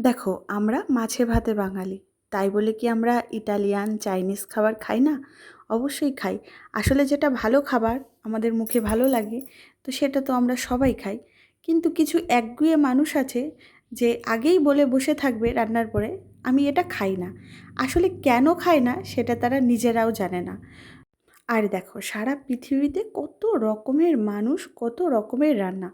দেখো, আমরা মাছে ভাতে বাঙালি। তাই বলে কি আমরা ইটালিয়ান, চাইনিজ খাবার খাই না? অবশ্যই খাই। আসলে যেটা ভালো খাবার, আমাদের মুখে ভালো লাগে, তো সেটা তো আমরা সবাই খাই। কিন্তু কিছু একগুঁয়ে মানুষ আছে যে আগেই বলে বসে থাকবে রান্নার পরে, আমি এটা খাই না। আসলে কেন খায় না সেটা তারা নিজেরাও জানে না। আর দেখো, সারা পৃথিবীতে কত রকমের মানুষ, কত রকমের রান্না।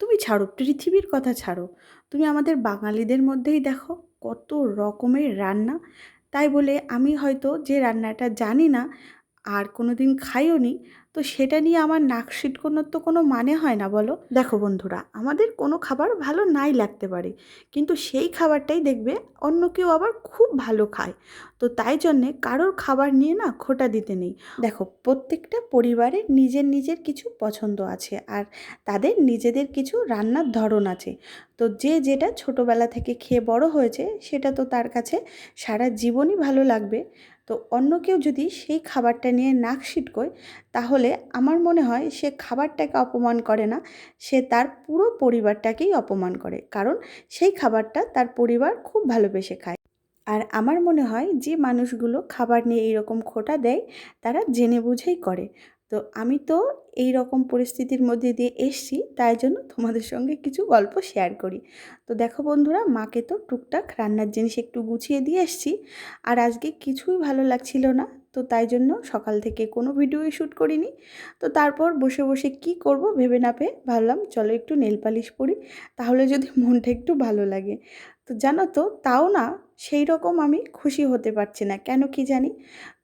তুমি ছাড়ো, পৃথিবীর কথা ছাড়ো, তুমি আমাদের বাঙালিদের মধ্যেই দেখো কত রকমের রান্না। তাই বলে আমি হয়তো যে রান্নাটা জানি না আর কোনো দিন খাইও নি, তো সেটা নিয়ে আমার নাক সিটকোনোর তো কোনো মানে হয় না, বলো? দেখো বন্ধুরা, আমাদের কোনো খাবার ভালো নাই লাগতে পারে, কিন্তু সেই খাবারটাই দেখবে অন্য কেউ আবার খুব ভালো খায়। তো তাই জন্যে কারোর খাবার নিয়ে না খোঁটা দিতে নেই। দেখো, প্রত্যেকটা পরিবারের নিজের নিজের কিছু পছন্দ আছে, আর তাদের নিজেদের কিছু রান্নার ধরন আছে। তো যে যেটা ছোটোবেলা থেকে খেয়ে বড় হয়েছে সেটা তো তার কাছে সারা জীবনই ভালো লাগবে। তো অন্য কেউ যদি সেই খাবারটা নিয়ে নাক সিটকোয়, তাহলে আমার মনে হয় সে খাবারটাকে অপমান করে না, সে তার পুরো পরিবারটাকেই অপমান করে। কারণ সেই খাবারটা তার পরিবার খুব ভালোবেসে খায়। আর আমার মনে হয় যে মানুষগুলো খাবার নিয়ে এইরকম খোঁটা দেয়, তারা জেনে বুঝেই করে। তো আমি তো এই রকম পরিস্থিতির মধ্যে দিয়ে এসছি, তাই জন্য তোমাদের সঙ্গে কিছু গল্প শেয়ার করি। তো দেখো বন্ধুরা, মাকে তো টুকটাক রান্নার জিনিস একটু গুছিয়ে দিয়ে এসছি। আর আজকে কিছুই ভালো লাগছিল না, তো তাই জন্য সকাল থেকে কোনো ভিডিওই শ্যুট করিনি। তো তারপর বসে বসে কি করব ভেবে না পেয়ে ভাবলাম চলো একটু নেল পালিশ পরি, তাহলে যদি মনটা একটু ভালো লাগে। তো জানো তো, তাও না সেই রকম আমি খুশি হতে পারছি না, কেন কি জানি।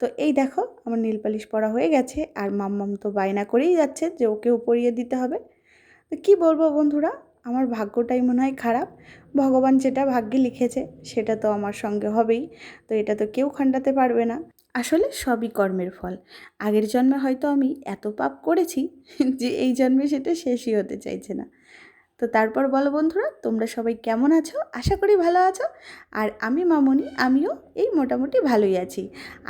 তো এই দেখো, আমার নীল পালিশ পরা হয়ে গেছে, আর মাম্মাম তো বায়না করেই যাচ্ছে যে ওকেও পরিয়ে দিতে হবে। তো কী বলবো বন্ধুরা, আমার ভাগ্যটাই মনে হয় খারাপ। ভগবান যেটা ভাগ্যে লিখেছে সেটা তো আমার সঙ্গে হবেই। তো এটা তো কেউ খণ্ডাতে পারবে না। আসলে সবই কর্মের ফল। আগের জন্মে হয়তো আমি এত পাপ করেছি যে এই জন্মে সেটা শেষই হতে চাইছে না। তো তারপর বলো বন্ধুরা, তোমরা সবাই কেমন আছো? আশা করি ভালো আছো। আর আমি মামনি, আমিও এই মোটামুটি ভালোই আছি।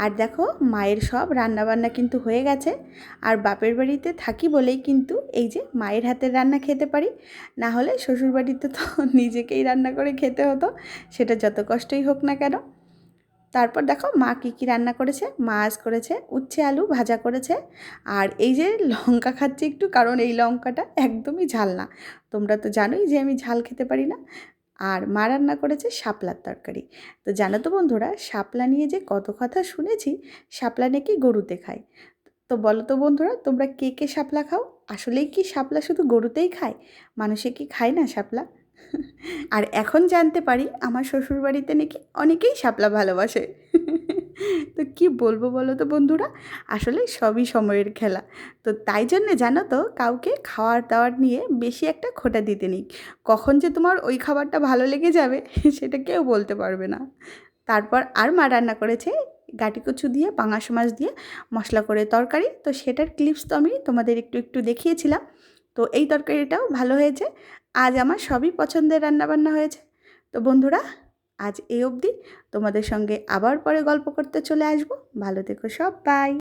আর দেখো, মায়ের সব রান্নাবান্না কিন্তু হয়ে গেছে। আর বাপের বাড়িতে থাকি বলেই কিন্তু এই যে মায়ের হাতের রান্না খেতে পারি, না হলে শ্বশুরবাড়িতে তো নিজেকেই রান্না করে খেতে হতো, সেটা যত কষ্টই হোক না কেন। তারপর দেখো মা কী কী রান্না করেছে। মাছ করেছে, উচ্ছে আলু ভাজা করেছে। আর এই যে লঙ্কা খাচ্ছি একটু, কারণ এই লঙ্কাটা একদমই ঝাল না। তোমরা তো জানোই যে আমি ঝাল খেতে পারি না। আর মা রান্না করেছে শাপলার তরকারি। তো জানো তো বন্ধুরা, শাপলা নিয়ে যে কত কথা শুনেছি, শাপলা নাকি গরুতে খায়। তো বলো তো বন্ধুরা, তোমরা কে কে শাপলা খাও? আসলেই কি শাপলা শুধু গরুতেই খায়? মানুষে কি খায় না শাপলা? আর এখন জানতে পারি আমার শ্বশুরবাড়িতে নাকি অনেকেই শাপলা ভালোবাসে। তো কি বলবো বলো তো বন্ধুরা, আসলে সবই সময়ের খেলা। তো তাই জন্যে জানো তো, কাউকে খাওয়ার দাওয়ার নিয়ে বেশি একটা খোঁটা দিতে নেই। কখন যে তোমার ওই খাবারটা ভালো লেগে যাবে সেটা কেউ বলতে পারবে না। তারপর আর মা রান্না করেছে গাটি কচু দিয়ে, পাঙাশ মাছ দিয়ে মশলা করে তরকারি। তো সেটার ক্লিপস তো আমি তোমাদের একটু একটু দেখিয়েছিলাম। তো এই তরকারিটাও ভালো হয়েছে। আজ আমার সবই পছন্দের রান্নাবান্না হয়েছে। তো বন্ধুরা, আজ এই অবধি। তোমাদের সঙ্গে আবার পরে গল্প করতে চলে আসবো। ভালো থেকো সবাই।